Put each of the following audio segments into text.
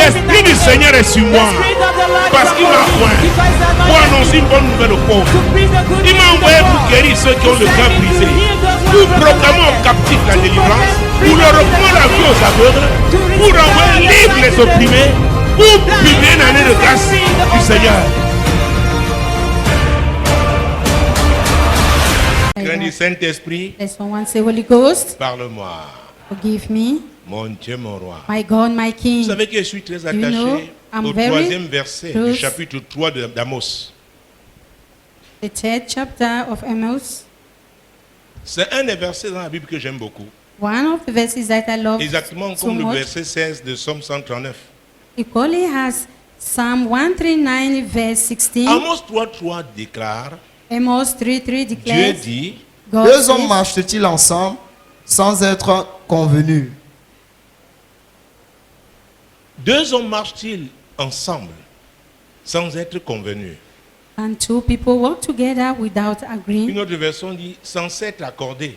L'Esprit du Seigneur est sur moi parce qu'il m'a oint pour annoncer une bonne nouvelle aux pauvres. Il m'a envoyé pour guérir ceux qui ont le cœur brisé, pour proclamer aux captifs la délivrance, pour leur reprendre la vie aux aveugles, pour envoyer libre les opprimés, pour publier une année de grâce du Seigneur. Grand du Saint-Esprit, Let someone say, Holy Ghost, parle-moi. forgive me. Mon Dieu, mon roi. My God, my Vous King. savez que je suis très You know, attaché I'm au very troisième verset du close. chapitre 3 d'Amos. The third chapter of Amos. C'est un des versets dans la Bible que j'aime beaucoup. One of the verses that I love Exactement so comme le much. verset 16 de Somme 139. Equally has Psalm 139 verse 16. Amos 3.3 déclare, Amos 3:3 Dieu declares, dit, God Deux hommes says, marchent-ils ensemble sans être convenus? deux hommes marchent-ils ensemble sans être convenus? can two people work together without agreeing? Une autre version dit, sans s'être accordés.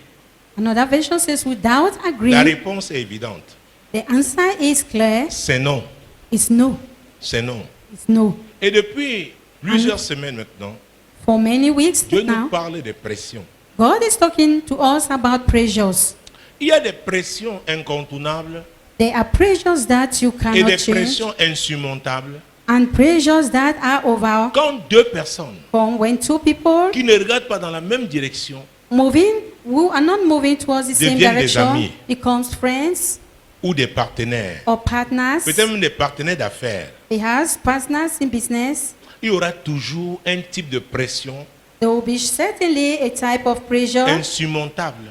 Another version says, without La agreeing. réponse est évidente. The answer is clear. C'est non. It's no. C'est non. It's no. Et depuis plusieurs semaines maintenant, For many weeks Dieu nous now, parle de pression. God is talking to us about pressures. Il y a des pressions incontournables There are pressures that you et cannot des change, pressions insurmontables. and pressures that are over. Quand deux personnes From when two people qui ne regardent pas dans la même direction who are not moving towards the same deviennent des direction, amis. becomes friends ou des partenaires, or partners. peut-être même des partenaires d'affaires, He has partners in business. il y aura toujours un type de pression There will be certainly a type of pressure insurmontable.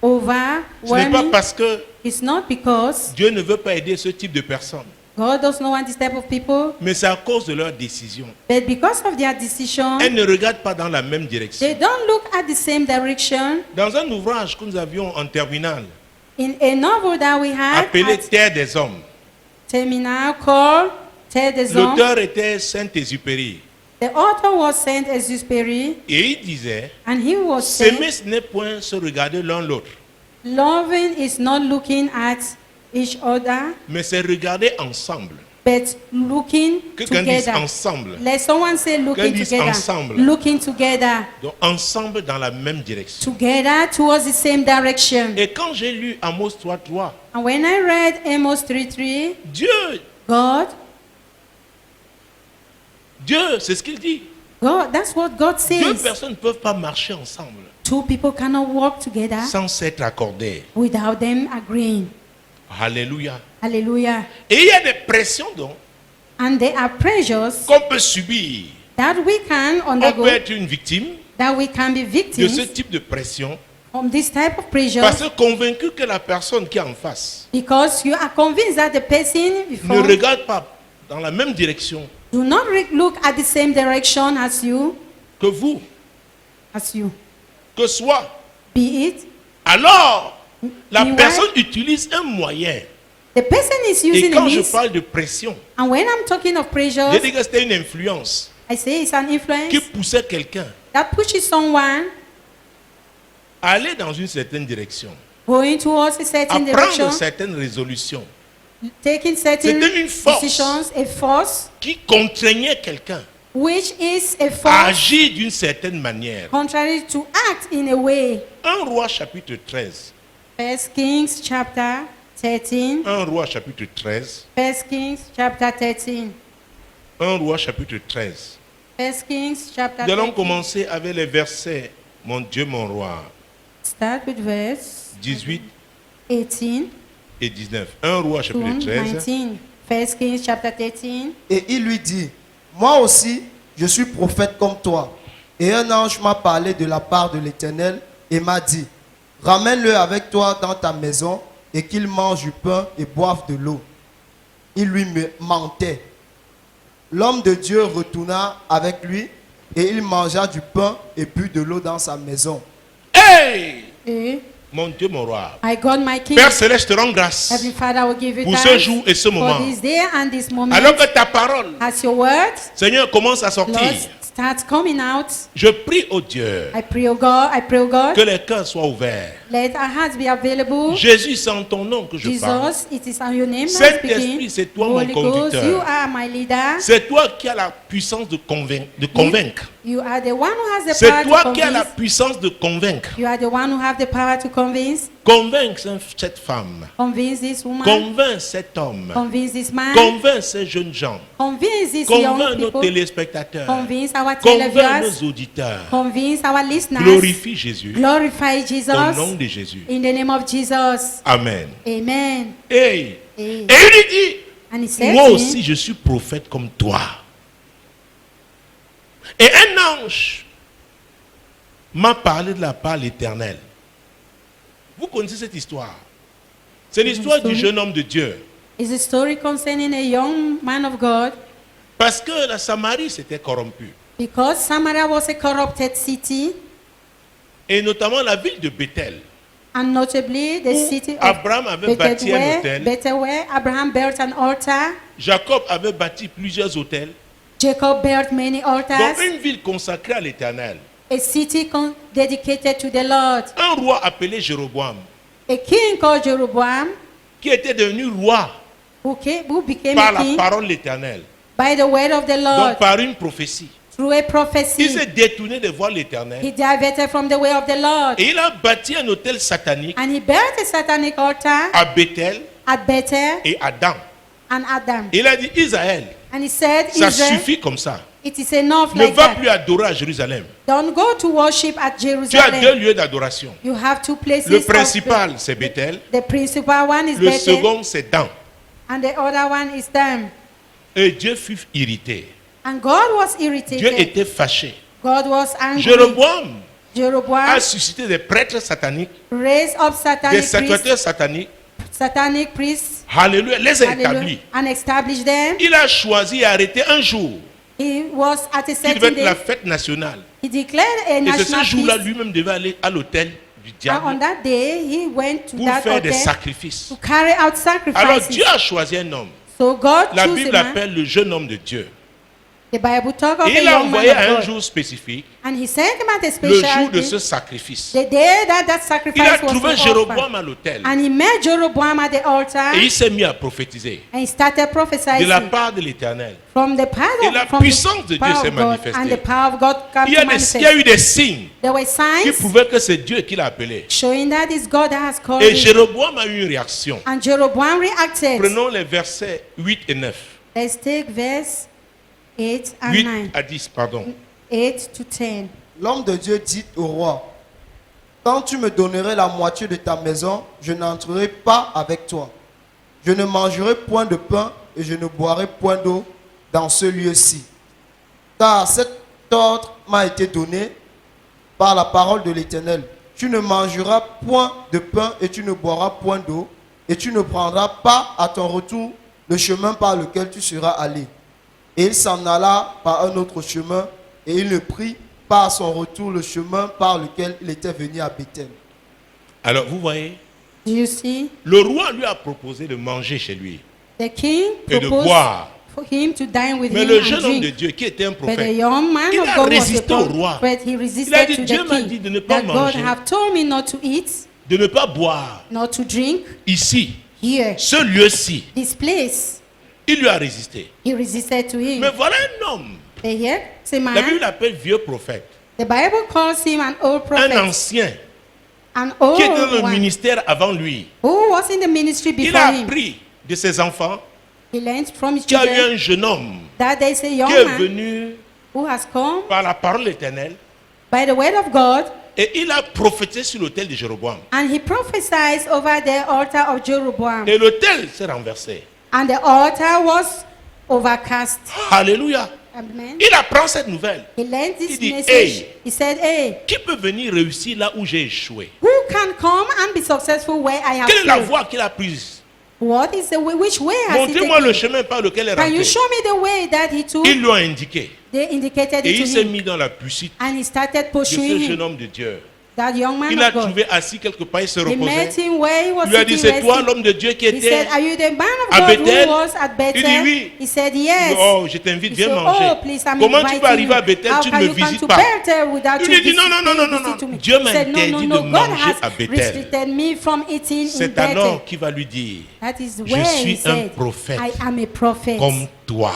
Ce n'est pas overwhelming. parce que It's not because Dieu ne veut pas aider ce type de personnes, God does not want this type of people, mais c'est à cause de leur décision. but because of their decision, Elles ne regardent pas dans la même direction. they don't look at the same direction. Dans un ouvrage que nous avions en terminale, In a novel that we had appelé at Terre des Hommes, Terminal called Terre des Hommes, l'auteur était Saint-Exupéry. the author was Saint-Exupéry, Et il disait, and he was saying, s'aimer ce n'est point se regarder l'un l'autre, loving is not looking at each other, mais c'est regarder ensemble. but looking Quelqu'un dise together. ensemble. Let someone say looking dise together. ensemble. Looking together. Donc ensemble dans la même direction. Together towards the same direction. Et quand j'ai lu Amos 3.3, And when I read Amos 3:3, Dieu, c'est ce qu'il dit. God, that's what God Deux says. personnes ne peuvent pas marcher ensemble Two people cannot work together sans s'être accordés. without them agreeing. Alléluia. Hallelujah. Et il y a des pressions donc And there are pressures qu'on peut subir. that we can On undergo, peut être une victime that we can be de ce victims type de pression from this type of parce pressure que convaincu que la personne qui est en face because you are convinced that the person ne before regarde pas dans la même direction do not look at the same direction as you, que vous, que soit. be it. Alors, la Meanwhile, personne utilise un moyen. The person is Et using a quand je means, parle de pression, and when I'm talking of j'ai pressures, dit que c'était une influence I say it's an influence qui poussait quelqu'un that pushes someone à aller dans une certaine direction, going towards a à certain prendre direction, certaines résolutions taking certain C'était une force. decisions, a force qui contraignait quelqu'un which is a à force agir d'une certaine manière. contrary to act in a way. 1 Roi chapitre 13. 1 Kings chapter 13. 1 Roi chapitre 13. 1 Kings chapter 13. 1 Roi chapitre 13. 1 Kings chapter Nous allons 13. commencer avec les versets, mon Dieu, mon roi, Start with verse 18 18 et 19. 1 Roi to chapitre 13. 19. 1 Kings chapter 13. Et il lui dit, moi aussi, je suis prophète comme toi. Et un ange m'a parlé de la part de l'Éternel et m'a dit, ramène-le avec toi dans ta maison et qu'il mange du pain et boive de l'eau. Il lui mentait. L'homme de Dieu retourna avec lui et il mangea du pain et but de l'eau dans sa maison. Hey! Eh, Mon Dieu, mon roi. I got my king. Père Céleste, je te rends grâce Heavenly Father, I will give you pour ce thanks jour et ce moment. for this day and this moment. Alors que ta parole, As your word, Seigneur, commence à sortir. Lord, starts coming out, Je prie au Dieu I pray, oh God, que les cœurs soient ouverts. Let our hearts be available. Jésus, c'est en ton nom que je parle. Jesus, it is on your name I'm Saint-Esprit, speaking. c'est toi mon Holy Ghost, conducteur. you are my leader. C'est toi qui as la puissance de convaincre. You are the one who has the C'est power to toi qui as la convince. puissance de convaincre. You are the one who have the power to convince. Convaincre cette femme. Convince this woman. Convainc cet homme. Convince this man. Convainc ces jeunes gens. Convince these Convainc young nos people. téléspectateurs. Convince our Convainc televiewers. nos auditeurs. Convince our listeners. Glorifie Jésus. Glorify Jesus. Au nom de Jésus. In the name of Jesus. Amen. Amen. Et Amen. il lui dit, And he said moi to aussi him, je suis prophète comme toi. Et un ange m'a parlé de la part de l'Éternel. Vous connaissez cette histoire. C'est l'histoire du jeune homme de Dieu. It's a story concerning a young man of God, Parce que la Samarie s'était corrompue. because Samaria was a corrupted city, Et notamment la ville de Bethel. and notably the Où city of Abraham avait bâti un hôtel. Bethel, where Abraham built an altar. Jacob avait bâti plusieurs hôtels. Jacob built many altars. Donc une ville consacrée à l'Éternel. A city dedicated to the Lord. Un roi appelé Jéroboam, A king called Jeroboam, qui était devenu roi who became par a la king parole de l'Éternel. by the word of the Lord, Donc par une prophétie. through a Il prophecy. s'est détourné de voir He l'Éternel. diverted from the way of the Lord. Et il a bâti un hôtel satanique And he built a satanic altar à Bethel at Bethel et à Dan. and Adam. Il a dit, Israël, And he said, ça Israel, suffit comme ça. it is enough Ne like va that. plus adorer à Jérusalem. Don't go to worship at Tu as deux Jerusalem. lieux d'adoration. You have two places. Le of- principal, c'est Bethel. The principal one is Le Bethel, second, c'est Dan. and the other one is them. Et Dieu fut irrité. And God was Dieu irritated. était fâché. God was angry. Jéroboam Jeroboam a suscité des prêtres sataniques, raised up des satanic priests, sacrificateurs sataniques. satanic priests, Alléluia, les a hallelujah, établis. and established them. Il a choisi et arrêté un jour He was at a qui devait certain être la day. fête nationale. He declared a Et c'est ce national jour-là, feast. lui-même devait aller à l'hôtel du And on diable that day, he went to pour that faire des hotel sacrifices. to carry out Alors sacrifices. Dieu a choisi un homme. So God La chose Bible a man. l'appelle le jeune homme de Dieu. The Bible talk of Et a il a young envoyé man à un of God. jour spécifique, And he sent him at a le special jour de day, ce sacrifice. the day that Il a sacrifice was trouvé to Jéroboam offer. à l'hôtel. And he met Jeroboam at the altar, Et il s'est mis à prophétiser and he started de la prophesying part de l'Éternel. from the power Et of, la from the puissance de Dieu power s'est of God, manifestée. and the power of God come Il y to a manifest. eu des signes There were qui signs prouvaient que c'est Dieu qui l'a appelé. showing that it's God that has called Et him. Jéroboam a eu une réaction. And Jeroboam reacted. Prenons les versets 8 et 9. Let's take verse 8 and 8 9. à 10, pardon. 8 to 10. L'homme de Dieu dit au roi, quand tu me donnerais la moitié de ta maison, je n'entrerai pas avec toi. Je ne mangerai point de pain et je ne boirai point d'eau dans ce lieu-ci. Car cet ordre m'a été donné par la parole de l'Éternel. Tu ne mangeras point de pain et tu ne boiras point d'eau, et tu ne prendras pas à ton retour le chemin par lequel tu seras allé. Et il s'en alla par un autre chemin, et il ne prit pas à son retour le chemin par lequel il était venu à Bethel. Alors, vous voyez, Do you see? le roi lui a proposé de manger chez lui The king et de proposed boire. for him to dine with Mais him le and jeune homme de drink. Dieu, qui était un But the prophète, young man il of a God was a résisté au roi. prophet. He Il a resisted dit, to Dieu the m'a king. dit de ne pas That God manger, have told me not to eat, de ne pas boire not to drink ici, here. ce lieu-ci. This place. Il lui a résisté. He resisted to him. Mais voilà un homme. And here, c'est La man. Bible l'appelle vieux prophète. The Bible calls him an old Un prophet. ancien An qui était dans old le one. ministère avant lui. Who was in the ministry Il before a him. appris de ses enfants He learned from his qu'il y a eu children un jeune homme that there is a young qui est man venu who has come par la parole éternelle by the word of God, et il a prophétisé sur l'autel de Jéroboam. and he prophesied over the altar of Jeroboam. Et l'autel s'est renversé. And the altar was overcast. Alléluia. Amen. Il apprend cette nouvelle. He learned this Il dit, message. hey. He said, hey, Qui peut venir réussir là où j'ai échoué? who can come and be successful where I have Quelle est la failed? voie qu'il a prise? What is the way? Which way has he Montrez-moi le taken? chemin par lequel elle est Can you rentrée. show me the way that he took? Ils lui ont indiqué. They indicated Et it il to s'est him. mis dans la poursuite And he started de ce pursuing jeune him. homme de Dieu. That young man Il l'a of God. trouvé assis quelque part, il se He met reposait. him where he was Il lui a dit, sitting c'est toi resting. l'homme de Dieu qui He était said, are you the man of à God Bethel? who was at Il dit Bethel? oui. He said yes. Oh, je t'invite, He viens said, manger. oh, please, I'm Comment tu inviting vas arriver à you. Bethel, How tu can ne me you come visites to pas? Bethel without Il you lui dit, non, non, non, non, non, visiting non. me? Dieu He m'a said, no, no, interdit no. de God manger has à Bethel. restricted me from eating in C'est Bethel. alors qu'il va lui dire, That is je where suis he un said, prophète I am a prophet comme toi.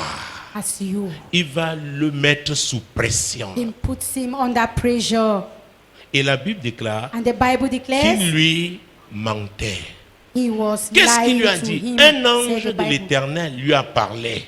as you. Il va le mettre sous pression. He puts him under pressure. Et la Bible déclare And the Bible declares qu'il lui mentait. he was Qu'est-ce qu'il lying lui a to dit? him. Un said ange the de Bible. l'Éternel lui a parlé.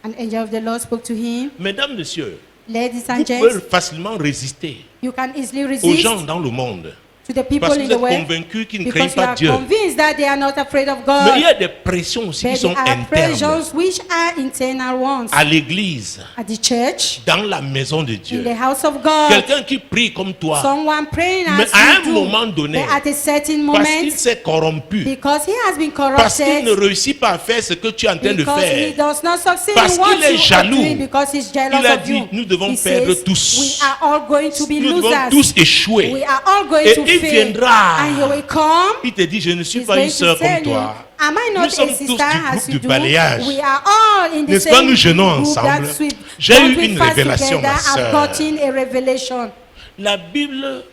An angel of the Lord spoke to him. Mesdames, messieurs, Ladies vous and pouvez gents, facilement résister you can easily aux resist gens dans le monde. to the people Parce que in vous the êtes world convaincus qu'ils ne craignent because you pas are Dieu. convinced that they are not afraid of Mais il y God. a des pressions aussi qui But sont there are internes pressures which are internal ones. à l'église, At the church, dans la maison de in Dieu. the house of God, Quelqu'un qui prie comme toi, someone praying mais as à un you moment do, donné, but at a certain parce qu'il moment, s'est corrompu, because he has been parce qu'il ne corrupted, réussit pas à faire ce que tu es en train de because he faire, does not succeed Parce in what qu'il est you are jaloux. doing, because he's jealous il a of dit, you. nous devons He perdre says, tous. we are all going to be Nous devons losers. tous échouer. We are all going Et to il fail. viendra. And he will come. Il te dit, je ne suis He's pas going une to sœur comme tell you, toi. am I Nous not sommes a tous sister du as groupe you du do? balayage. We are all in the N'est-ce pas, same nous jeûnons group ensemble? that sweep. J'ai Don't eu we une fast révélation, together? ma sœur. I've gotten a revelation. La Bible,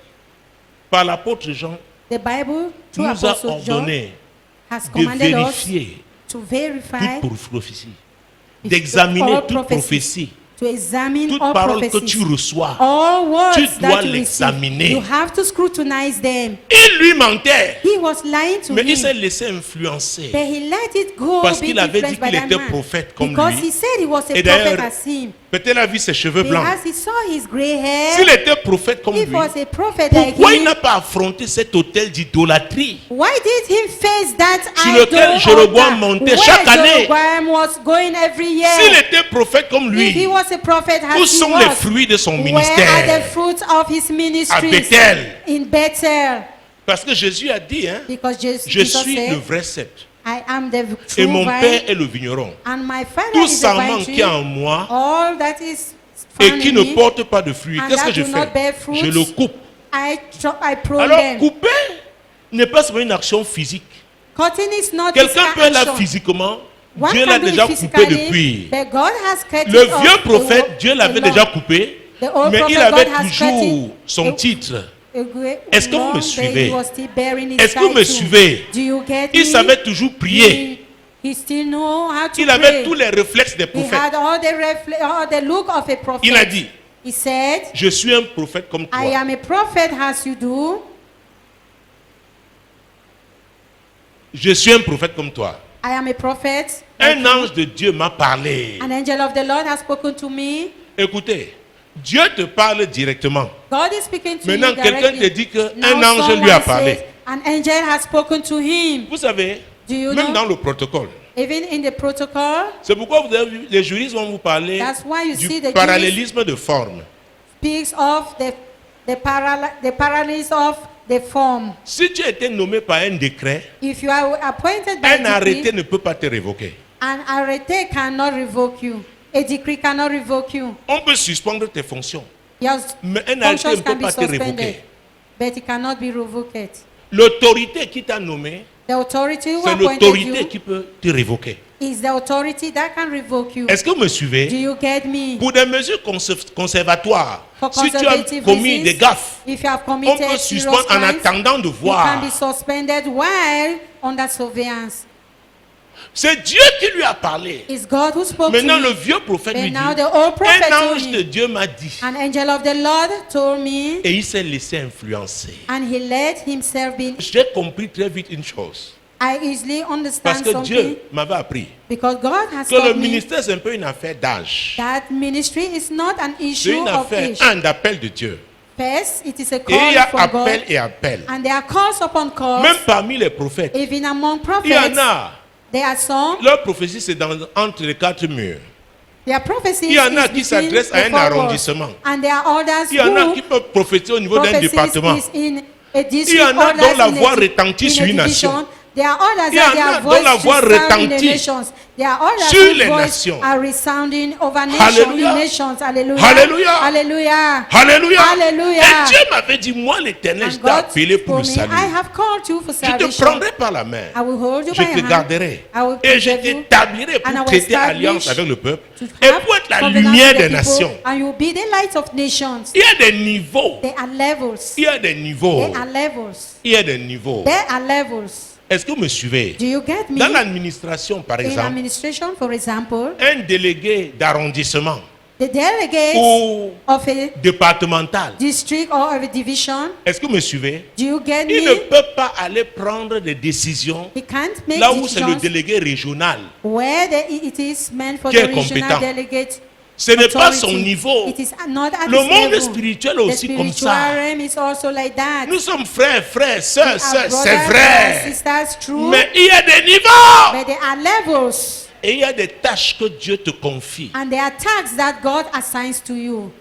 par l'apôtre Jean, The Bible, through nous a Apostle John, ordonné has de commanded us vérifier to verify, toute prophétie, d'examiner all toute prophecies, prophétie, to examine toute all parole que prophecies. tu reçois. All words Tu dois that you receive, l'examiner. you have to scrutinize them. Il lui mentait, He was lying to mais il s'est him, laissé influencer. but he let it go Parce be qu'il avait dit influenced by qu'il that était man. prophète comme Because lui. he said he was a Et prophet d'ailleurs, as him. peut-être il a vu ses cheveux blancs. Because he saw his gray hair. S'il était prophète comme If lui, was a prophet like pourquoi il him, n'a pas affronté cet hôtel d'idolâtrie why did he face that sur idol lequel Jéroboam altar montait where chaque année? Jeroboam was going every year? S'il était prophète comme If he lui, was a prophet as où he sont les was, fruits de son where are the ministère? fruits of his ministry Bethel. in Bethel? Parce que Jésus a dit, hein, Because je Jesus suis said, le vrai cep I am the et true mon vine, Père est le vigneron. and my father Tout is the sarment vine qui est tree. en moi All that is et found qui in ne me, porte pas de fruits, and qu'est-ce que that je do not bear fais? fruits, Je le coupe. I prune Alors them. couper n'est pas seulement une action physique. Cutting is not Quelqu'un physical peut être là action. physiquement, One Dieu can l'a do it déjà coupé physically, depuis. but God has cut Le it off. vieux prophète, Dieu l'avait The déjà Lord- coupé, the old mais il prophet, avait God has toujours cut son it. titre. Est-ce Est-ce que vous me suivez? Est-ce Est-ce que vous me suivez? Do you get Il me? savait toujours prier. He still know how to Il avait pray. tous les réflexes des He prophètes. had all the look of a prophet. Il a dit, He said, je suis un prophète comme toi. I am a prophet as you do. Je suis un prophète comme toi. I am a prophet. Un ange de Dieu m'a parlé. An angel of the Lord has spoken to me. Écoutez, Dieu te parle directement. God is speaking to Maintenant, you quelqu'un directly. te dit qu'un Now ange lui someone a parlé. says, an angel has spoken to him. Vous savez, Do you même know? dans le protocole, Even in the protocol, c'est pourquoi vous avez vu, les juristes vont vous parler that's why you see du the parallélisme de forme. speaks of the parallels of the form. Si tu as été nommé par un décret, If you are appointed by un a arrêté decree, ne peut pas te révoquer. an arrêté cannot revoke you. A decree cannot revoke you. On peut suspendre tes fonctions, Your mais un arrêté ne functions can peut be pas te suspended, révoquer. but it cannot be revoked. L'autorité qui t'a nommé, The authority who c'est appointed l'autorité you qui peut te révoquer. is the authority that can revoke you. Est-ce que vous me Do suivez? you get me? Pour des mesures conservatoires, For si tu as conservative commis reasons, des gaffes, if you have on committed peut serious suspendre en crimes, attendant de you can voir. be suspended while under surveillance. C'est Dieu qui lui a parlé. It's God who spoke Maintenant, to le me. vieux prophète But lui dit, now the old prophet un told ange de me. Dieu m'a dit. An angel of the Lord told me, Et il s'est laissé influencer. and he let himself be. J'ai compris très vite une chose. I easily Parce understand que something Dieu m'avait appris because God has que le told me ministère, c'est un peu une affaire d'âge. that ministry is not an C'est issue une of affaire, age. d'appel de Dieu. First, it is a Et il y a call from appel God, et appel. and there are calls upon calls. Même parmi les prophètes, Even among il y en prophets, a. there are some. Leur prophétie, c'est entre les quatre murs. Their prophecies Il y en a is qui between s'adressent à the un four walls. arrondissement. And there are others Il y en a who qui peuvent prophétiser au niveau d'un prophecies département. is in a district, Il y en a others dont la in voix a, retentit in sur a une division, nation. There are others Il y en that a their dont voice la voix resound in the retentit nations. There are others sur whose les voice nations. are resounding over nations, Alléluia. in nations. Hallelujah. Alléluia. Hallelujah. Alléluia. Hallelujah. Et Dieu m'avait dit, moi l'Éternel, je And t'ai God appelé pour le told me, salut. I have called you for Je te salvation. prendrai par la main. I will hold you Je by te your hand. garderai. I will Et je preserve you. t'établirai And I pour will traiter establish alliance avec le peuple. to Et have pour être la covenant lumière with the des people, nations. and you will be the light of nations. Il y a des niveaux. There are levels. Il y a des niveaux. There are levels. Il y a des niveaux. There are levels. Est-ce que vous me suivez? Do you get me? Dans l'administration, par In exemple, administration, for example, un délégué d'arrondissement the delegates ou of a départemental, district or of a division, est-ce que vous me suivez? do you get Il ne me? peut pas aller prendre des décisions He can't make là où c'est le decisions délégué régional. where it is meant for Qui the est regional compétent. delegate. Ce n'est pas authority. son niveau. It is not at Le his monde level. spirituel est The aussi comme spiritual ça. realm is also like that. Nous sommes frères, We sœurs, are c'est brothers and vrai. sisters, true, Mais il y a des niveaux. but there are levels Et il y a des tâches que Dieu te confie. and there are tasks that God assigns to you.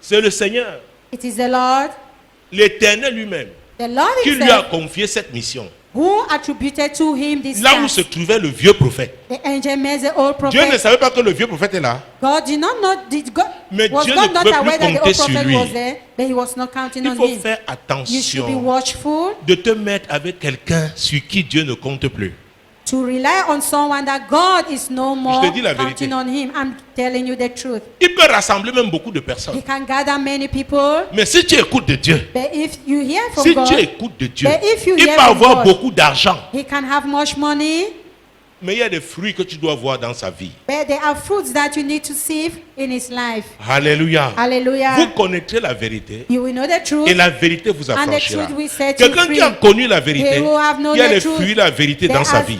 C'est le Seigneur, It is the Lord, l'Éternel lui-même, the Lord qui lui a himself, confié cette mission. who attributed to him this Là où task. se trouvait le vieux prophète. The angel met the old Dieu ne prophet. savait pas que le vieux prophète est là. God did not know, Mais was Dieu God ne not pouvait aware plus that the compter old sur prophet lui. was there, but he was not counting Il on faut him. faire You should be attention watchful de te mettre avec quelqu'un sur qui Dieu ne compte plus. to rely on someone that God is no more te dis la vérité. counting on him. I'm telling you the truth. Il peut rassembler même beaucoup de personnes. He can gather many people, Mais si tu écoutes de Dieu, but if you hear from si God, tu écoutes de Dieu, but if you il hear peut from avoir God, beaucoup d'argent. he can have much money, Mais il y a des fruits que tu dois voir dans sa vie. but there are fruits that you need to see in his life. Alléluia. Hallelujah. Vous connaîtrez la vérité You will know the truth, et la vérité vous and the affranchira. truth will set you Quelqu'un free. qui a connu la vérité, He who have known il y a the les truth, fruits de la vérité there dans sa are vie.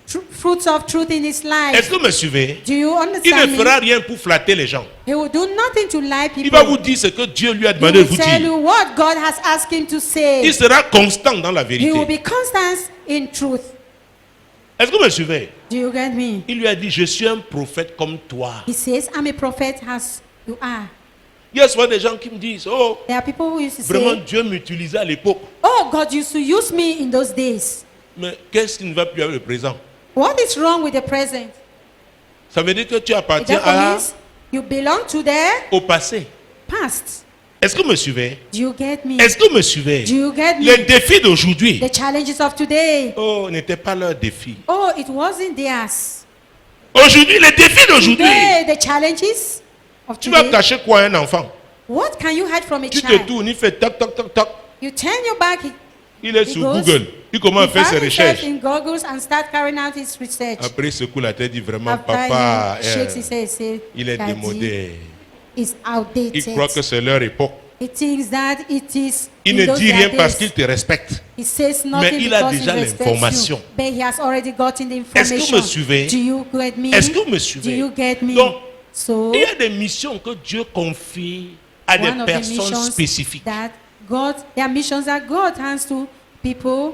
fruits of truth in his life. Est-ce que vous me suivez? Do you Il understand ne me? fera rien pour flatter les gens. He will do nothing to lie Il people. va vous dire ce que Dieu lui a He demandé de will vous tell dire. you what God has asked him to say. Il sera constant dans la He will vérité. be constant in truth. Est-ce que vous me suivez? Do you get me? Il lui a dit, je suis un prophète comme toi. He says, I'm a prophet as you are. Il y a souvent des gens qui me disent, oh, There are people who used to vraiment say, Dieu m'utilisait à l'époque. oh, God used to use me in those days. Mais qu'est-ce qui ne va plus avec le présent? What is wrong with the present? Ça veut dire que tu It appartiens means you belong to the au passé. past. Est-ce que vous me suivez? Do you get me? Est-ce que vous me suivez? Do you get Les me? défis d'aujourd'hui, The challenges of today. oh, n'étaient pas leurs défis. Oh, it wasn't theirs. Aujourd'hui, les défis d'aujourd'hui, Today, the challenges of tu vas today. cacher quoi à un enfant? What can you hide from a Tu te child? tournes, il fait toc, toc, toc, toc. You turn your back. Il est He sur goes, Google. Il commence à faire ses He finds himself recherches. in Googles and start carrying out his research. Après, il secoue la tête, dit vraiment, After papa, he shakes his head, say, il est Daddy démodé. is Il outdated. croit que c'est leur époque. He thinks that it is. Il in ne those dit rien days. parce qu'il te respecte. He says nothing il a because déjà he respects l'information. you, but he has already gotten the Est-ce que information. vous me suivez? Do you get me? Est-ce que vous me Do suivez? you get me? Donc, So, il y a des missions que Dieu confie à des one of the personnes missions spécifiques. that God, there are missions that God hands to people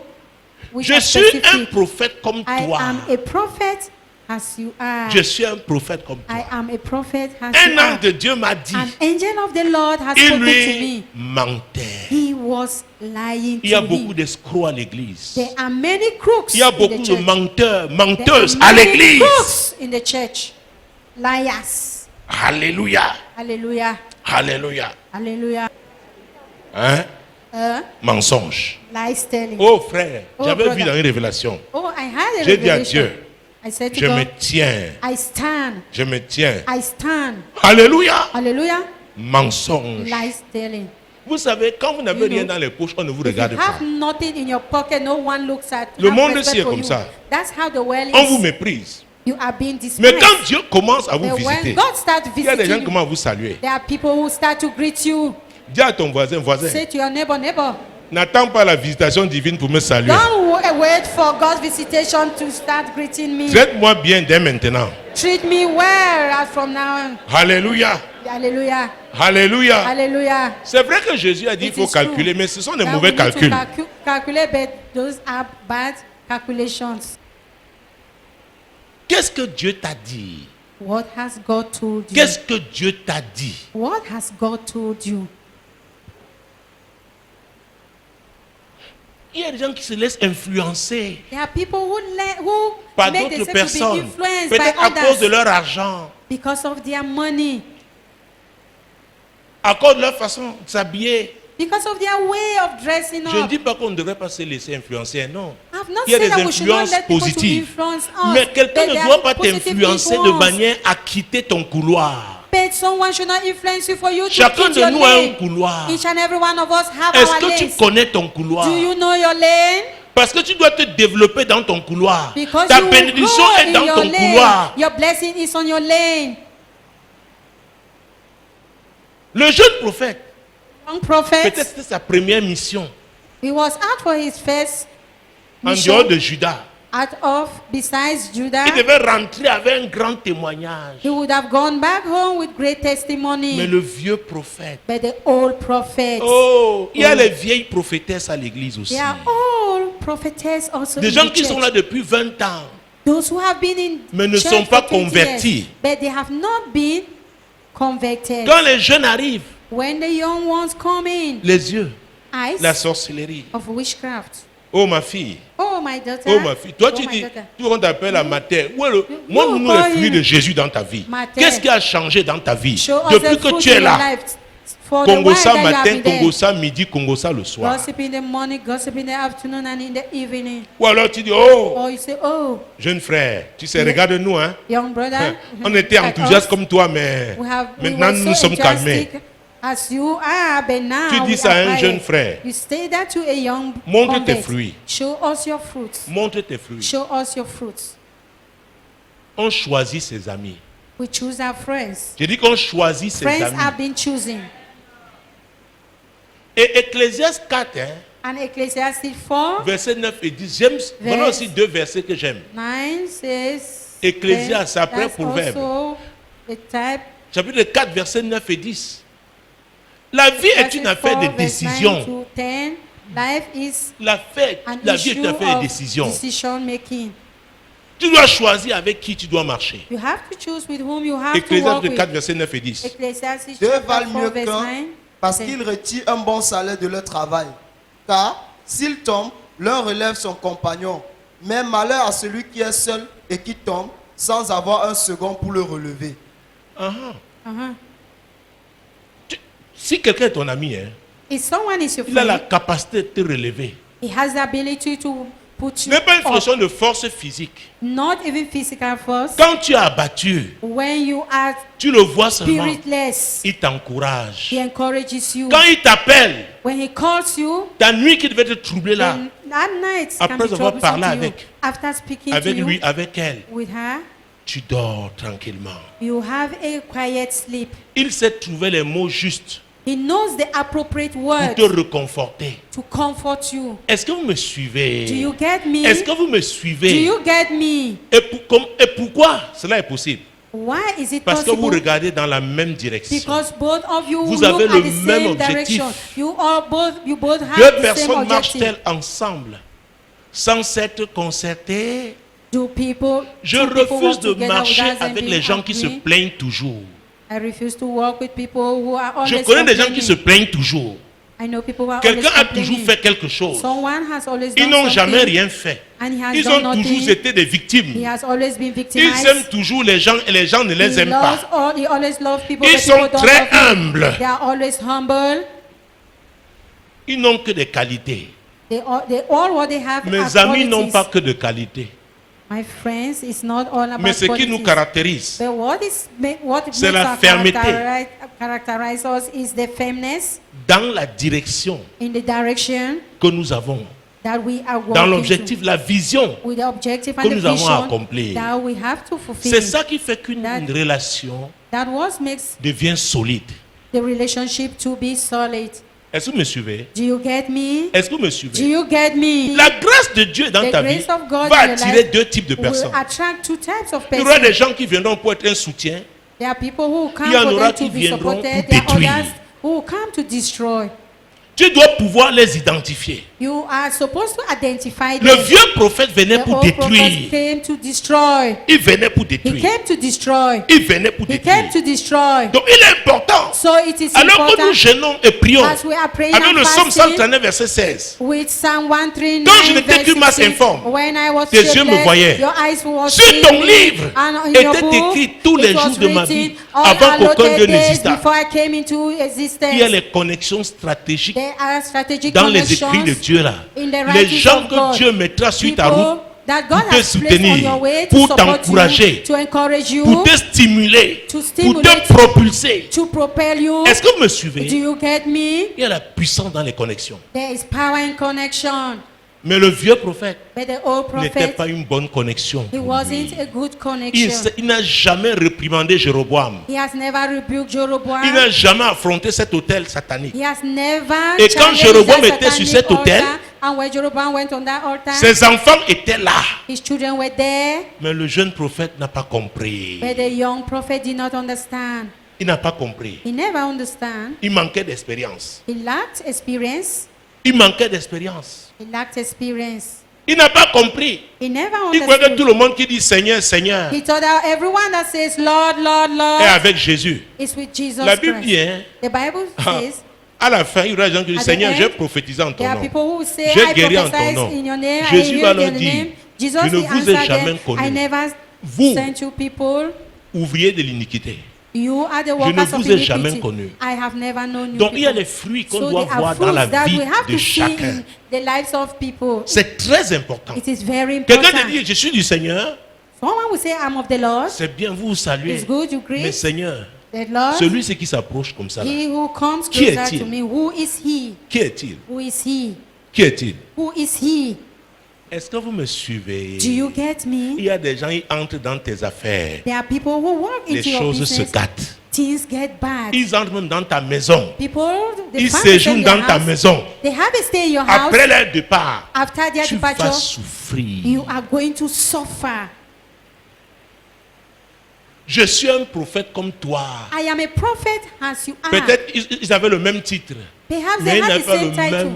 which Je are suis un specific. prophète comme I toi. am a prophet as you are. Je suis un prophète comme I toi. am a prophet as Un you are. ange de Dieu m'a dit, An angel of the Lord has il spoken to lui me. mentait. He was lying Il y a to beaucoup me. d'escrocs à l'église. There are many crooks Il y a in the beaucoup de church. menteurs, There are menteuses à many l'église. crooks in the church. Liars. Alléluia. Hallelujah. Alléluia. Hallelujah. Hein? Mensonge. Lies telling. Oh frère, Oh, j'avais vu brother. dans une révélation. Oh, I had a J'ai dit à revelation. Dieu, I said to je me God, tiens. I stand. Je me tiens. I stand. Alléluia. Hallelujah. Mensonge. Lies telling. Vous savez, quand vous n'avez You rien know, dans les poches, on ne vous If you regarde pas. have nothing in your pocket, no one looks at. Le have monde respect ici est for comme you. ça. That's how the world On vous is. méprise. You are being Mais disgraced. quand Dieu commence à vous But when visiter, God starts il y a des gens visiting qui you, commencent à vous saluer. there are people who start to greet you. Dis à ton voisin, voisin, Say to your neighbor, neighbor, n'attends pas la visitation divine pour me saluer. don't wait for God's visitation to start greeting me. Traite-moi bien dès maintenant. Treat me well as from now on. Alléluia. Hallelujah. Alléluia. Hallelujah. C'est vrai que Jésus a dit qu'il It faut is true calculer, mais ce sont des that mauvais we need to calculs. calculate, but those are bad calculations. Qu'est-ce que Dieu t'a dit? What has God told you? Qu'est-ce que Dieu t'a dit? What has God told you? il y a des gens qui se laissent influencer There are people who par make d'autres themselves to be personnes, influenced by peut-être à cause de others leur argent, because of their money, à cause de leur façon de s'habiller. because of their way of dressing Je ne up. dis pas qu'on ne devrait pas se laisser influencer, non. I've not Il y a said des that we should not influences let people to positives. influence us. Mais quelqu'un but ne there doit are pas positive t'influencer de influence. manière à quitter ton couloir. But someone should not influence you for you to Chacun keep de your nous a un lane. couloir. Each and every one of us have Est-ce our que tu lanes. connais ton couloir? Do you know your lane? Parce que tu dois te développer dans ton couloir. Because Ta you will bénédiction grow est in dans your ton lane. couloir. Your blessing is on your lane. Le jeune prophète, Young prophet, peut-être c'était sa première mission he was out for his first en mission dehors de Juda. out of, besides Judah. Il devait rentrer avec un grand témoignage. He would have gone back home with great Mais testimony. le vieux prophète, But the old prophets, oh, il y a les vieilles prophétesses à l'église aussi. they are all prophetess also Des in gens the qui sont church. là depuis 20 ans. Those who have been in Mais ne church sont pas for 20 convertis. years, but they have not been converted. Quand les jeunes arrivent, When the young ones come in, les yeux, eyes la sorcellerie. of witchcraft. Oh ma fille, Oh my daughter. oh ma fille. Toi Oh, tu my dis, daughter. tu on t'appelle la mater. Montre-nous call les fruits him de Jésus dans ta vie. mater. Qu'est-ce qui a changé dans ta vie Show us depuis the que fruit tu in es your là? life. For the while Congo ça that you have matin, been there. Congo ça midi, Congo ça le soir. Gossip in the morning, gossip in the afternoon, and in the evening. Ou alors tu dis, oh, Or you say, oh, jeune frère, tu sais, regarde-nous, hein. young brother. On était like enthousiastes us, comme toi, mais we maintenant were nous nous so sommes calmés. enthusiastic as you are, but now Tu dis we ça à are un quiet. jeune frère. You say that to a young Montre tes convert. fruits. Show us your fruits. Montre tes fruits. Show us your fruits. On choisit ses amis. We choose our friends. Je dis qu'on choisit ses Friends have amis. been choosing. Et Ecclésiaste 4, hein, And Ecclesiastes 4, versets 9 et 10. J'aime, voilà aussi deux versets que j'aime. 9 says, Ecclésiaste, that- après that's Proverbe. also the type. Chapitre 4, versets 9 et 10. La vie est une affaire de 4, verse 9 décision. to 10. Life is La vie est une affaire de décision. decision making. Tu dois choisir avec qui tu dois marcher. You have to choose with whom you have to Ecclésiaste walk with. 4, versets 9 et 10. Ecclesiastes Deux chapter valent 4, mieux verse qu'un 9. parce says, qu'ils retirent un bon salaire de leur travail. Car s'ils tombent, l'un relève son compagnon. Mais malheur à celui qui est seul et qui tombe sans avoir un second pour le relever. Ah, uh-huh. si quelqu'un est ton ami, hein, If someone is your il a la friend, capacité de te relever. he has the ability to put Ce you n'est pas une up. question de force physique. Not even physical force. Quand tu es abattu, When you are tu le vois seulement. spiritless, Il t'encourage. he encourages you. Quand il t'appelle, When he calls you, ta nuit qui devait te troubler là, then that night can Après be avoir troublesome parlé to you. avec- After speaking avec to lui, you, avec elle, with her, tu dors tranquillement. you have a quiet sleep. Il sait trouver les mots justes He knows the appropriate pour words te reconforter. to comfort you. Est-ce que vous me suivez? Do you get me? Est-ce que vous me Do suivez? you get me? Et pourquoi cela est possible? Why is it Parce que vous possible? regardez dans la même direction. Because both of you Vous look avez at le the même same objectif. direction. You both have Deux the same personnes objective. marchent-elles ensemble sans s'être concertées? Do people? Je two people refuse work de together marcher without them avec being les gens qui se agree? plaignent toujours. I refuse to work with people who are always Je connais des gens qui se complaining. plaignent toujours. I know people who are Quelqu'un always a toujours complaining. fait quelque chose. Someone has always Ils done n'ont jamais something, rien fait. and he has Ils done ont toujours nothing. été des He victimes. has always been Ils victimized. aiment toujours les gens et les gens ne les He aiment pas. he always loves people, Ils but sont people don't très love him. humbles. They are always humble. Ils n'ont que des qualités. They all what they have Mes are amis n'ont qualities. pas que de qualités. My friends, it's not all about Mais ce qui nous qualities. caractérise, But what C'est makes la us fermeté. characterize us is the firmness dans la direction in the direction que nous avons, that we are dans walking l'objectif, la vision, to, with the objective que and the nous avons à vision accomplir. that we have to fulfill. c'est ça qui fait qu'une That- relation That what makes devient solide. the relationship to be solid. Est-ce que vous me suivez? Do you get me? Est-ce que vous me Do suivez? you get me? La grâce de Dieu dans The ta vie grace of God va in your attirer life deux types de will personnes. attract two types of Il y aura persons. des gens qui viendront pour être un soutien. There are people who Il come y en for aura them to qui be viendront supported. pour There are détruire. others who come to destroy. Tu dois pouvoir les identifier. You are supposed to identify Le them. vieux prophète venait The pour old prophet détruire. came to destroy. Il venait pour He détruire. came to destroy. Il venait pour He détruire. came to destroy. Donc il est important. So it is Alors que nous important jeûnons et prions as we are praying avec and le psaume fasting 139 verset 16. with Psalm 139 Quand je n'étais qu'une masse verse 16, informe, when I was tes yeux me shapeless, voyaient. your eyes were Sur seeing ton me, livre and in your étaient book, écrits tous les it was jours de ma written vie all avant qu'aucun allotted Dieu days n'existât. before I came into existence. Il y a les connexions stratégiques There are strategic dans les écrits de connections Dieu là. in the Les writings gens of que God. Dieu mettra sur ta People route that God pour te has placed on soutenir, your way to pour support t'encourager, you, to encourage you, pour te stimuler, to pour stimulate, te propulser. to propel you. Est-ce que vous me Do suivez? you get me? Il y a la puissance dans les connexions. There is power in connection. Mais le vieux prophète But the old n'était prophet, pas une bonne connexion. he pour wasn't lui. a good Il, connection. il n'a jamais réprimandé Jéroboam. He has never rebuked Il Jeroboam. n'a jamais affronté cet autel satanique. He has never Et quand challenged Jéroboam that était sur satanic cet autel, altar, and when Jeroboam went on that altar, Ses enfants étaient là. his children were there, Mais le jeune prophète n'a pas compris. but the young prophet did not understand. Il n'a pas compris. He never understand. Il manquait d'expérience. He lacked experience. Il manquait d'expérience. He lacked experience. Il n'a pas compris. He never Il croyait que tout understood. le monde qui dit Seigneur, Seigneur He thought that everyone that says Lord, Lord, est Lord avec Jésus. is with Jesus La Bible dit, Christ. hein, The Bible says à la fin, il y aura des gens qui disent At the Seigneur, end, j'ai prophétisé en ton there are nom. people who say, J'ai I guéri en ton prophesy nom. in your name, Jésus I va healed leur in your dire, name. Jesus je ne will vous ai answer jamais them, connu. I never Vous, sent you people. ouvriers de l'iniquité. You are the ne workers of vous ai jamais iniquity. connu. I have never known you Donc il y a people. les fruits qu'on So doit there are voir dans la fruits that vie we have de to see chacun. in the lives of people. C'est très important. It is very Quelqu'un important. te dit, je suis du Seigneur. Someone will say, I'm of the Lord. C'est bien, vous saluez. It's good, you Mais greet Seigneur, the Lord. celui c'est qui s'approche comme ça là. He who comes Qui closer est-il? to me, who is he? Qui est-il? Who is he? Qui est-il? Who is he? Est-ce que vous me suivez? Do you get Il me? y a des gens qui entrent dans tes affaires. There are people who walk Les into your choses se business. gâtent. Things get bad. Ils entrent même dans ta maison. People, they Ils find themselves séjournent in your dans ta house. maison. They have a stay in your house. Après leur départ, After their tu vas departure, souffrir. you are going to suffer. Je suis un prophète comme toi. I am a prophet as you are. Peut-être ils avaient le même titre, Perhaps mais they ils have n'avaient the pas same title,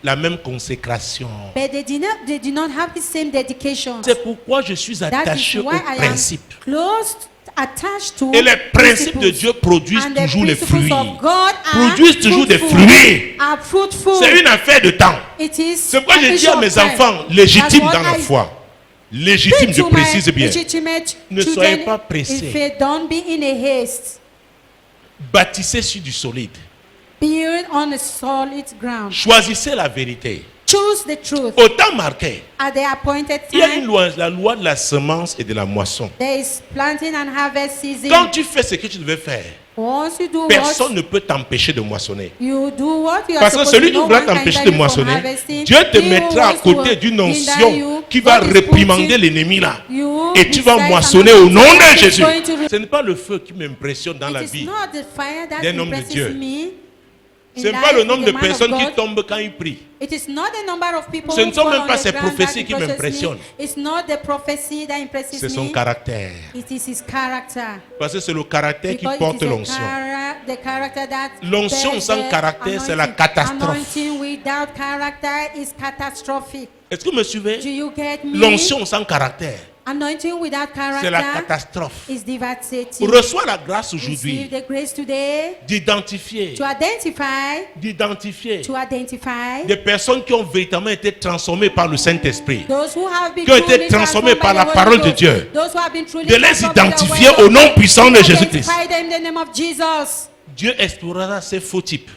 la même consécration. but they did not have the same dedication. C'est pourquoi je suis That attaché is aux why I am principes. close attached to Et les principes de principles. Dieu produisent And the toujours les principles fruits. of God are Produisent toujours des fruitful. fruits. Are fruitful. C'est une affaire de temps. It is C'est pourquoi an je dis issue à of mes time. enfants, légitimes That's dans what la I foi. Légitimes, je speak to my précise bien. legitimate Ne children, soyez pas pressés. if you don't be in a haste, Bâtissez sur du solide. build on a solid ground. Choisissez la vérité. Choose the truth. Au temps marqué, At the appointed il y a une time, loi, la loi de la semence et de la moisson. there is planting and harvest season. Quand tu fais ce que tu devais faire, Once you do personne what ne peut t'empêcher de moissonner. you do, what you are Parce que supposed celui to qui do, voudra one can t'empêcher hinder de you from moissonner, harvesting. Dieu te He who mettra à wants to côté d'une hinder onction you, qui va God is réprimander putting l'ennemi là. you Et tu vas beside moissonner another au nom person de is Jésus. going to- Ce n'est pas le feu qui m'impressionne dans la It is vie. not the fire that d'un homme de impresses Dieu. me. Ce n'est in pas le life nombre with de the man of personnes qui God. tombent quand ils prient. It is not the number of people Ce ne who sont fall même on pas the ces ground that prophéties qui impresses m'impressionnent. me. It's not the prophecy that impresses C'est son me. caractère. It is his character. Parce que c'est le caractère qui Because porte it is l'onction. the character that L'onction bears sans the caractère, c'est la anointing. catastrophe. Anointing without character is catastrophic. Est-ce que vous me suivez? Do you get me? L'onction sans caractère, Anointing without c'est la character catastrophe. is devastating. Reçois la grâce Receive aujourd'hui the grace today d'identifier, to identify des personnes qui ont véritablement été transformées par le Saint-Esprit, those who have been qui ont été truly transformés transformed par by la the Holy parole de Ghost. Dieu, Those who have been truly de les transformed by the identifier word of au nom God. puissant de To Jésus-Christ. identify them in the name of Jesus. Dieu explorera ces faux types,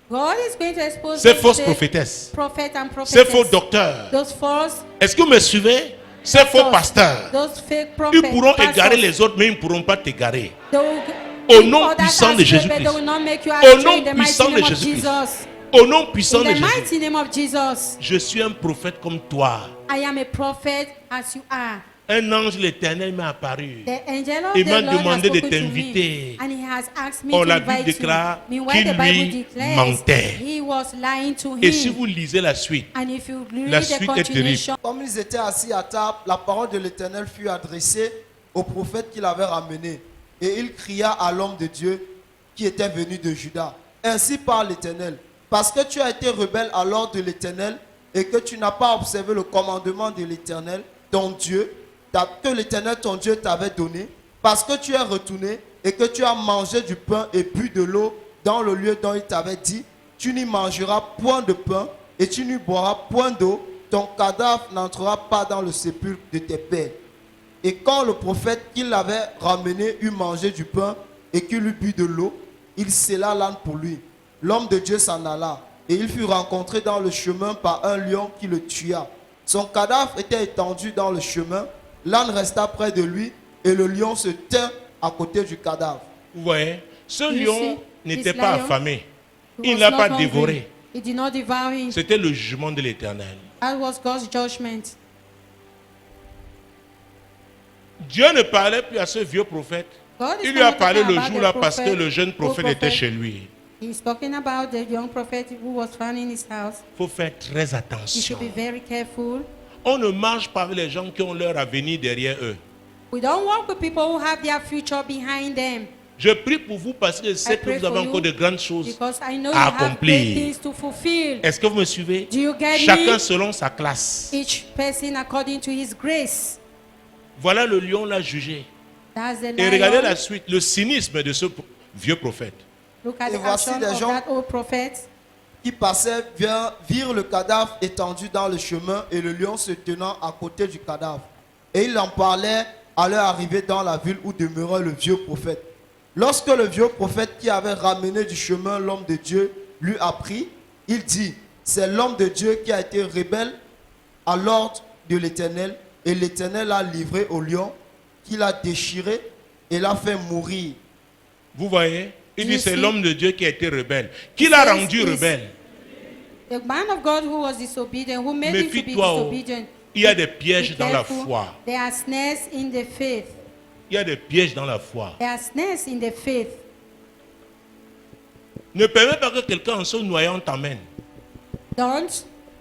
God is going to expose ces those fausses the prophétesses, prophet and ces faux prophetess. docteurs. Those false Est-ce que vous me suivez? Ces faux pasteurs, those fake ils prophets. pourront pastors. égarer les autres, mais ils ne pourront pas t'égarer. They will Au keep nom others puissant de astray, Jésus-Christ. but they will not make you Au astray nom in the puissant mighty de name of Jésus-Christ. Jesus. Au nom puissant In de the Jésus. mighty name of Jesus. Je suis un prophète comme toi. I am a prophet as you are. Un ange de l'Éternel m'est apparu. The angel of Il the m'a Lord has demandé de spoken to t'inviter. me, and he has asked me Or to la Bible invite déclare you. Meanwhile, qu'il the Bible lui declares mentait. he was lying to Et him. si vous lisez la suite, And if you read La the suite est continuation, Comme ils étaient assis à table, la parole de l'Éternel fut adressée au prophète qui l'avait ramené. Et il cria à l'homme de Dieu qui était venu de Juda. Ainsi parle l'Éternel. parce que tu as été rebelle à l'ordre de l'Éternel et que tu n'as pas observé le commandement de l'Éternel, ton Dieu, que l'Éternel, ton Dieu, t'avait donné, parce que tu es retourné et que tu as mangé du pain et bu de l'eau dans le lieu dont il t'avait dit, tu n'y mangeras point de pain et tu n'y boiras point d'eau, ton cadavre n'entrera pas dans le sépulcre de tes pères. Et quand le prophète qui l'avait ramené eut mangé du pain et qu'il eut bu de l'eau, il scella l'âne pour lui. L'homme de Dieu s'en alla et il fut rencontré dans le chemin par un lion qui le tua. Son cadavre était étendu dans le chemin, l'âne resta près de lui et le lion se tint à côté du cadavre. Vous voyez, ce You lion see, n'était this pas lion, affamé. He Il was n'a not pas hungry. dévoré. He did not devour him. C'était le jugement de l'Éternel. That was God's judgment. Dieu ne parlait plus à ce vieux prophète. God is Il lui a not parlé talking le about jour-là the parce que prophet, le jeune prophète était chez lui. He's talking about the young prophet who was found in his house. Il faut faire très You attention. should be very careful. On ne marche pas avec les gens qui ont leur avenir derrière eux. We don't walk with people who have their future behind them. Je prie pour vous parce que je sais I que pray vous avez for you encore de grandes choses because I know you à have great accomplir. things to fulfill. Est-ce que vous me suivez? Do you get Chacun me? selon sa classe. Each person according to his grace. Voilà, le lion l'a jugé. That's the Et regardez la lion. suite, le cynisme de ce vieux prophète. Look at Et the voici action des of gens- that old prophet. Qui passaient virent le cadavre étendu dans le chemin et le lion se tenant à côté du cadavre. Et ils en parlaient à leur arrivée dans la ville où demeurait le vieux prophète. Lorsque le vieux prophète qui avait ramené du chemin l'homme de Dieu l'eut appris, il dit, c'est l'homme de Dieu qui a été rebelle à l'ordre de l'Éternel, et l'Éternel l'a livré au lion, qui l'a déchiré et l'a fait mourir. Vous voyez? Il dit You c'est see? l'homme de Dieu qui a été rebelle. Qui l'a Yes, rendu yes. rebelle? The man of God who was disobedient, who made him to be Méfie-toi. disobedient. Il y a des Be pièges dans la careful. foi. There are snares in the faith. Il y a des pièges dans la foi. There are snares in the faith. Ne permets pas que quelqu'un en se noyant t'amène. Don't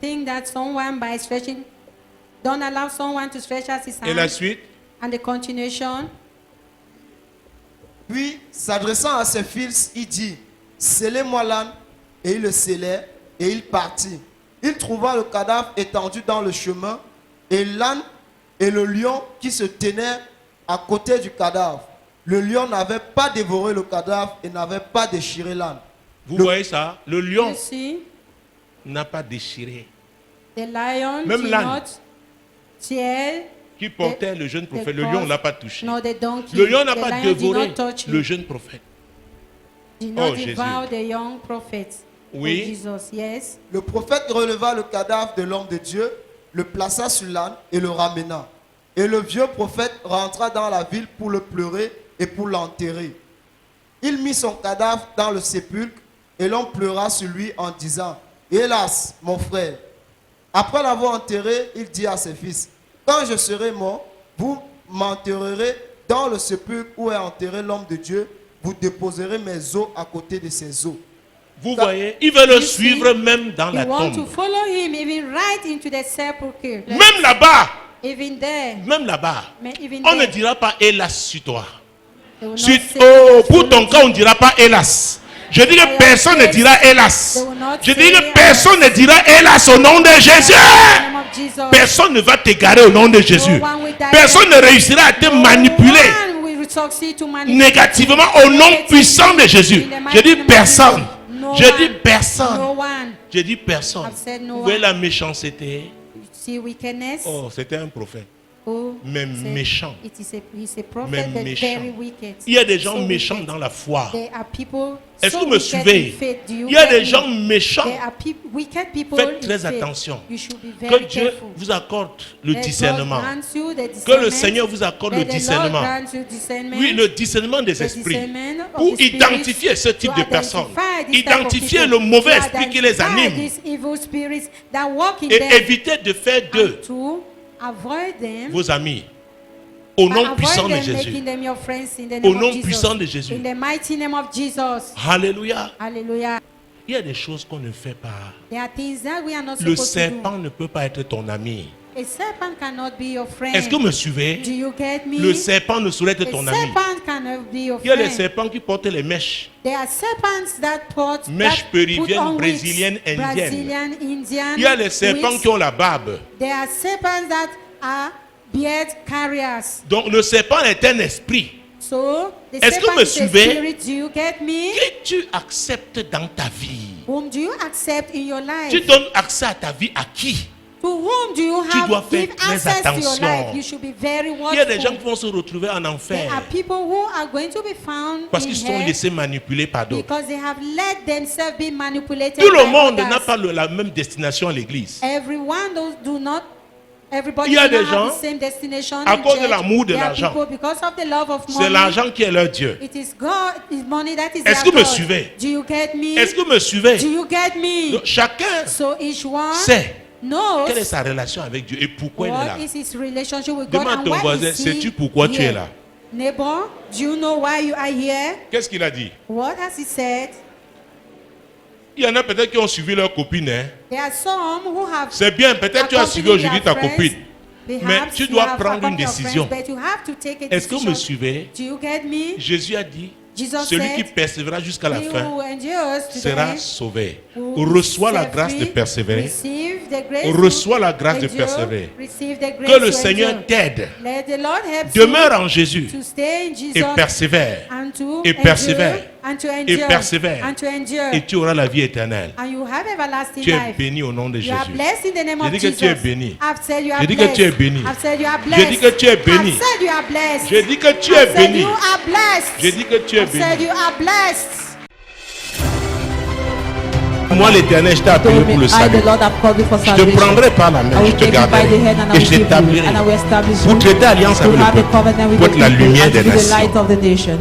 think that someone by stretching, don't allow someone to stretch out his Et la hand. suite? And the continuation. Puis, s'adressant à ses fils, il dit, scellez-moi l'âne. Et il le scellait, et il partit. Il trouva le cadavre étendu dans le chemin, et l'âne et le lion qui se tenaient à côté du cadavre. Le lion n'avait pas dévoré le cadavre et n'avait pas déchiré l'âne. Vous voyez ça? Le lion You see, n'a pas déchiré. the lion Même did l'âne. not tear Qui portait le jeune prophète. Le the lion ne cross, l'a pas touché. nor the donkey. Le lion n'a The pas lion did dévoré not touch him. le jeune prophète. Did not Oh, Jésus. devour the young prophet. Oui. Oh, Jesus, yes. Le prophète releva le cadavre de l'homme de Dieu, le plaça sur l'âne et le ramena. Et le vieux prophète rentra dans la ville pour le pleurer et pour l'enterrer. Il mit son cadavre dans le sépulcre et l'on pleura sur lui en disant, hélas, mon frère. Après l'avoir enterré, il dit à ses fils, quand je serai mort, vous m'enterrerez dans le sépulcre où est enterré l'homme de Dieu, vous déposerez mes os à côté de ses os. Vous voyez? Il veut le You see, suivre même dans la You want to tombe. follow him even right into the sepulchre. Même là-bas. Even there. Même là-bas. Mais even On ne there. dira pas hélas sur toi. They will not Sur- say oh, yes, pour they ton will cas, on ne dira pas hélas. Je dis que personne ne dira hélas. They will not Je dis say que hélas. personne ne dira hélas au nom de Jésus. In the name of Jesus. Personne ne va t'égarer au nom de Jésus. No one will die. Personne ne réussira à te manipuler No one will succeed to manipulate négativement au nom puissant de Jésus. Je dis personne. No Je dis one. personne. No one. Je dis personne. I've said no Vous voyez one. la méchanceté? See wickedness. Oh, c'était un prophète. Oh, mais say, méchant. He's a prophet, Mais but méchant. very wicked. Il y a des gens So méchants wicked. dans la foi. There are people Est-ce so que vous me wicked suivez? in faith. Do you Il y a get des me? gens méchants. There are wicked people Faites in très faith. attention. You should be Que very Dieu careful. vous accorde le Let God discernement. grant you the Que le discernment. Seigneur vous accorde le Let the Lord discernement. grant you discernment. Oui, le discernement des The esprits. discernment of Pour the spirits, identifier ce type to de personnes. identify this type of Identifier people, le mauvais to esprit qui les identify anime. these evil spirits that walk in Et them, éviter de faire d'eux and to avoid them. vos amis. Au nom Avoid puissant de them, Jésus. making them your friends in the Au name nom of Jesus. puissant de Jésus. In the mighty name of Jesus. Alléluia. Hallelujah. Il y a des choses qu'on ne fait pas. There are things that we are not Le supposed to serpent ne peut pas être ton ami. A serpent cannot be your friend. Est-ce que vous me suivez? Do you get me? Le serpent ne saurait être A ton ami. serpent cannot be your Il y a les friend. serpents qui portent les mèches. There are serpents that put Mèches péruviennes, on wigs. brésiliennes, indiennes. Brazilian, Indian. Il y a les serpents wigs. qui ont la barbe. There are serpents that are beard carriers. Donc le serpent est un esprit So the Est-ce que serpent vous me is a suivez? spirit. Do you get me? que tu acceptes dans ta vie. Whom do you accept in your life? Tu donnes accès à ta vie à qui? To whom do you Tu have dois faire give très access to your attention. life? You should be very Il y a des gens watchful. qui vont se retrouver en enfer There are people who are going to be found parce in qu'ils sont hell laissés manipuler par d'autres. because they have let themselves be manipulated. Tout le by monde others. n'a pas la même destination à l'église. Everyone do not. Everybody Il y a do not des have gens, the same destination. à in cause de church. l'amour de There are l'argent. people, because of the love of C'est money. l'argent qui est leur Dieu. It is God, it's money that is Est-ce their que vous me God. suivez? Do you get me? Est-ce que vous me suivez? Do you get me? Donc, chacun So each one sait knows quelle est sa relation avec Dieu et pourquoi il est là. what is his relationship with God Demande à and ton why voisin, is he sais-tu pourquoi tu here? es là? Neighbor, do you know why you are here? Qu'est-ce qu'il a dit? What has he said? Il y en a peut-être qui ont suivi leur copine. Hein? There are some who have C'est bien, peut-être tu as suivi accompanied aujourd'hui their ta friends. copine. Perhaps Mais tu you dois have prendre une accompanied your décision. friends, but you have to take a Est-ce que vous me decision. suivez? Do you get me? Jésus a dit, Jesus celui said, qui persévérera jusqu'à la He fin who endures to the sera end sauvé. will Reçois la set grâce de free, persévérer. receive the grace Reçois to la grâce de endure, persévérer. receive the grace Que le to Seigneur endure. t'aide. Let the Lord help Demeure you en Jésus to stay in Jesus et persévère. and to Et persévère. endure, and to Et endure, persévère. and to endure. Et tu auras la vie éternelle. And you have everlasting Tu es life. béni au nom de You are Jésus. blessed in the name Je of dis que Jesus. tu es béni. I've said you are Je dis que blessed. tu es béni. I've said you are Je blessed. dis que tu es béni. I've said you are blessed. Je dis que tu es I've said béni. you are blessed. Je dis que tu es I've said béni. you are blessed. Moi, l'Éternel, je t'ai appelé told me, pour le I, salut. the Lord, have called you for Je te salvation. prendrai par la I main, je will te take you by garderai the hand and I et will je keep you, t'établirai and I will establish pour you traiter alliance to avec le have a peuple, covenant with pour the être la people lumière and to des be the light nations. of the nation.